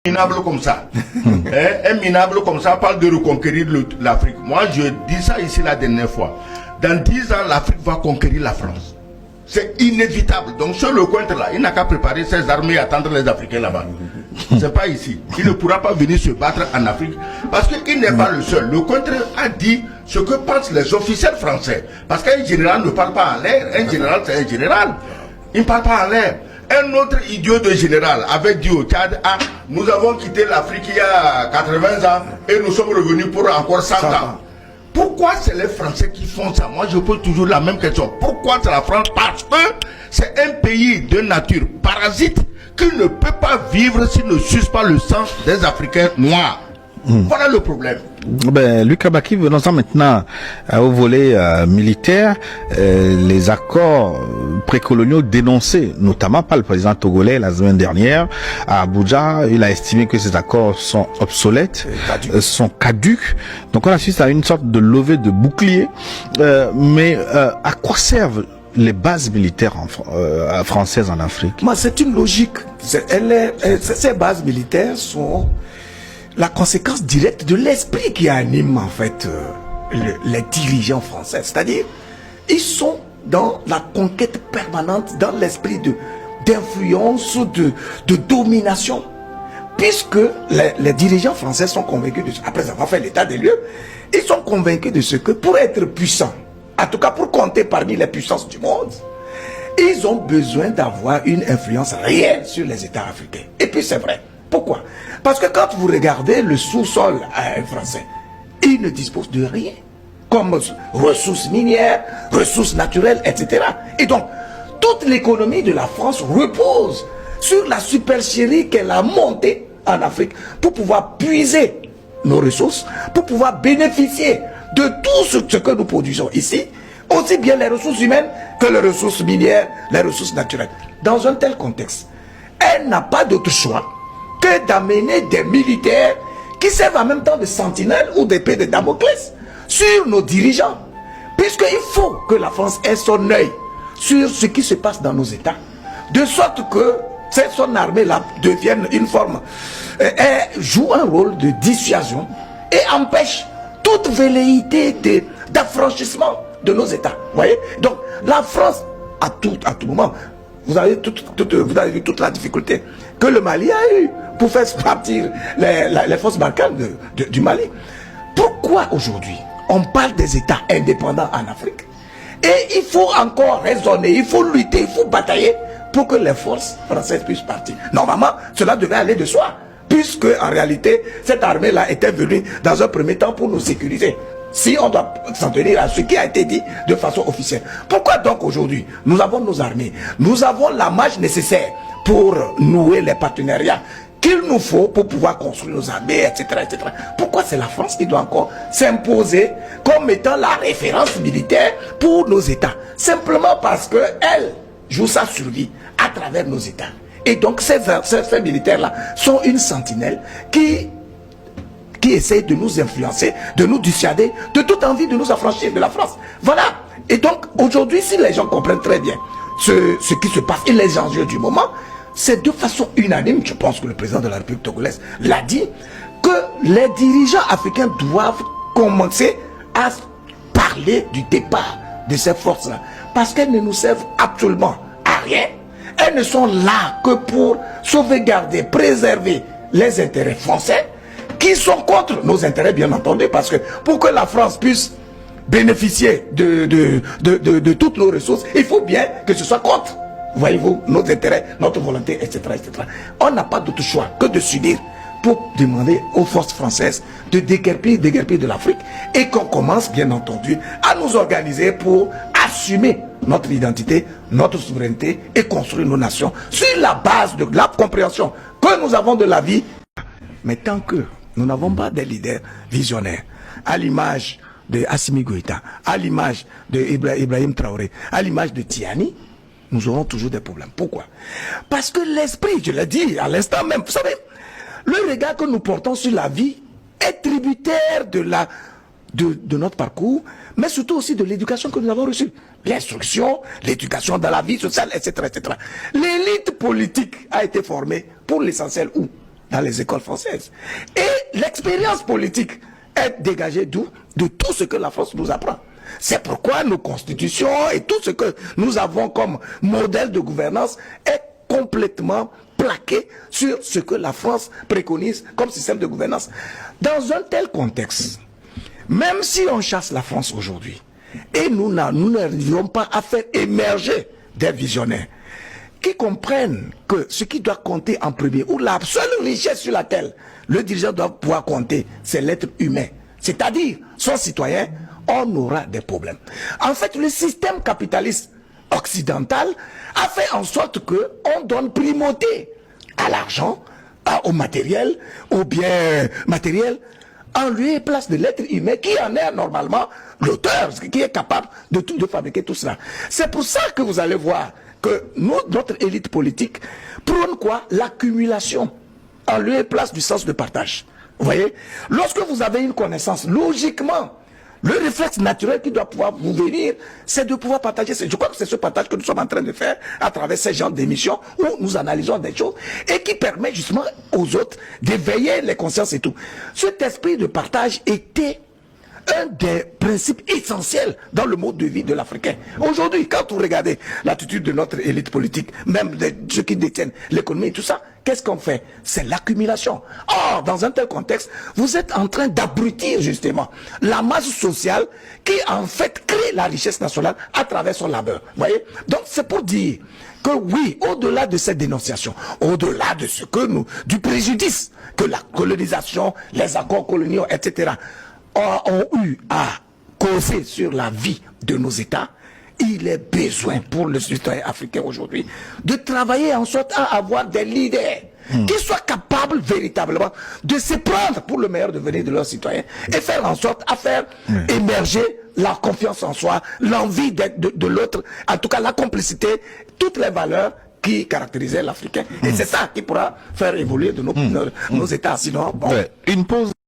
minable comme ça. Un minable comme ça parle de reconquérir l'Afrique. Moi, je dis ça ici la dernière fois. Dans 10 ans, l'Afrique va conquérir la France. C'est inévitable. Donc, sur le coin là, il n'a qu'à préparer ses armées et attendre les Africains là-bas. C'est pas ici. Il ne pourra pas venir se battre en Afrique parce qu'il n'est pas le seul. Le contre a dit ce que pensent les officiels français. Parce qu'un général ne parle pas en l'air. Un général, c'est un général. Il ne parle pas en l'air. Un autre idiot de général avait dit au Tchad, ah, nous avons quitté l'Afrique il y a 80 ans et nous sommes revenus pour encore 100 ans. Pourquoi c'est les Français qui font ça? Moi, je pose toujours la même question. Pourquoi c'est la France? Parce que c'est un pays de nature parasite qui ne peut pas vivre s'il ne suce pas le sang des Africains noirs. Voilà le problème. Ben, Lucas Baki, venons-en maintenant au volet militaire. Les accords précoloniaux dénoncés, notamment par le président togolais la semaine dernière à Abuja, il a estimé que ces accords sont obsolètes, sont caducs. Donc on assiste à une sorte de levée de bouclier. Mais à quoi servent les bases militaires françaises en Afrique? Moi, c'est une logique. Ces bases militaires sont la conséquence directe de l'esprit qui anime en fait les dirigeants français. C'est-à-dire, ils sont dans la conquête permanente, dans l'esprit d'influence, de domination. Puisque les dirigeants français sont convaincus, après avoir fait l'état des lieux, ils sont convaincus de ce que pour être puissants, en tout cas pour compter parmi les puissances du monde, ils ont besoin d'avoir une influence réelle sur les États africains. Et puis c'est vrai. Pourquoi? Parce que quand vous regardez le sous-sol français, il ne dispose de rien, comme ressources minières, ressources naturelles, etc. Et donc, toute l'économie de la France repose sur la supercherie qu'elle a montée en Afrique pour pouvoir puiser nos ressources, pour pouvoir bénéficier de tout ce que nous produisons ici, aussi bien les ressources humaines que les ressources minières, les ressources naturelles. Dans un tel contexte, elle n'a pas d'autre choix que d'amener des militaires qui servent en même temps de sentinelles ou d'épée de Damoclès sur nos dirigeants. Puisqu'il faut que la France ait son œil sur ce qui se passe dans nos États, de sorte que son armée-là devienne une forme, joue un rôle de dissuasion et empêche toute velléité d'affranchissement de nos États. Vous voyez? Donc la France, à tout moment, vous avez vu toute la difficulté que le Mali a eu pour faire partir les forces balkanes du Mali. Pourquoi aujourd'hui on parle des États indépendants en Afrique? Et il faut encore raisonner, il faut lutter, il faut batailler pour que les forces françaises puissent partir. Normalement, cela devait aller de soi, puisque en réalité, cette armée-là était venue dans un premier temps pour nous sécuriser. Si on doit s'en tenir à ce qui a été dit de façon officielle. Pourquoi donc aujourd'hui, nous avons nos armées, nous avons la marge nécessaire pour nouer les partenariats qu'il nous faut pour pouvoir construire nos armées, etc., etc. Pourquoi c'est la France qui doit encore s'imposer comme étant la référence militaire pour nos États? Simplement parce qu'elle joue sa survie à travers nos États. Et donc ces militaires-là sont une sentinelle qui essaie de nous influencer, de nous dissuader de toute envie de nous affranchir de la France. Voilà. Et donc aujourd'hui, si les gens comprennent très bien ce qui se passe et les enjeux du moment, c'est de façon unanime, je pense que le président de la République togolaise l'a dit, que les dirigeants africains doivent commencer à parler du départ de ces forces-là. Parce qu'elles ne nous servent absolument à rien. Elles ne sont là que pour sauvegarder, préserver les intérêts français, qui sont contre nos intérêts, bien entendu, parce que pour que la France puisse bénéficier de toutes nos ressources, il faut bien que ce soit contre, voyez-vous, nos intérêts, notre volonté, etc., etc. On n'a pas d'autre choix que de s'unir pour demander aux forces françaises de déguerpir de l'Afrique et qu'on commence, bien entendu, à nous organiser pour assumer notre identité, notre souveraineté et construire nos nations sur la base de la compréhension que nous avons de la vie. Mais tant que nous n'avons pas des leaders visionnaires, à l'image de Assimi Goïta, à l'image de Ibrahim Traoré, à l'image de Tiani, nous aurons toujours des problèmes. Pourquoi? Parce que l'esprit, je l'ai dit à l'instant même, vous savez, le regard que nous portons sur la vie est tributaire de notre parcours, mais surtout aussi de l'éducation que nous avons reçue. L'instruction, l'éducation dans la vie sociale, etc., etc. L'élite politique a été formée pour l'essentiel où? dans les écoles françaises. Et l'expérience politique est dégagée d'où? De tout ce que la France nous apprend. C'est pourquoi nos constitutions et tout ce que nous avons comme modèle de gouvernance est complètement plaqué sur ce que la France préconise comme système de gouvernance. Dans un tel contexte, même si on chasse la France aujourd'hui, et nous n'arrivons pas à faire émerger des visionnaires qui comprennent que ce qui doit compter en premier, ou la seule richesse sur laquelle le dirigeant doit pouvoir compter, c'est l'être humain, c'est-à-dire son citoyen, on aura des problèmes. En fait, le système capitaliste occidental a fait en sorte qu'on donne primauté à l'argent, au matériel, au bien matériel, en lieu et place de l'être humain qui en est normalement l'auteur, qui est capable de fabriquer tout cela. C'est pour ça que vous allez voir que notre élite politique prône quoi? L'accumulation en lieu et place du sens de partage. Vous voyez? Lorsque vous avez une connaissance, logiquement, le réflexe naturel qui doit pouvoir vous venir, c'est de pouvoir partager. Je crois que c'est ce partage que nous sommes en train de faire à travers ces genres d'émissions où nous analysons des choses et qui permet justement aux autres d'éveiller les consciences et tout. Cet esprit de partage était un des principes essentiels dans le mode de vie de l'Africain. Aujourd'hui, quand vous regardez l'attitude de notre élite politique, même de ceux qui détiennent l'économie et tout ça, qu'est-ce qu'on fait? C'est l'accumulation. Or, dans un tel contexte, vous êtes en train d'abrutir justement la masse sociale qui en fait crée la richesse nationale à travers son labeur. Vous voyez? Donc c'est pour dire que oui, au-delà de cette dénonciation, au-delà de ce que du préjudice que la colonisation, les accords coloniaux, etc., ont eu à causer sur la vie de nos États, il est besoin pour le citoyen africain aujourd'hui de travailler en sorte à avoir des leaders qui soient capables véritablement de se prendre pour le meilleur devenir de leurs citoyens et faire en sorte à faire émerger la confiance en soi, l'envie de l'autre, en tout cas la complicité, toutes les valeurs qui caractérisaient l'Africain. Et c'est ça qui pourra faire évoluer de nos États. Sinon, bon. Une pause.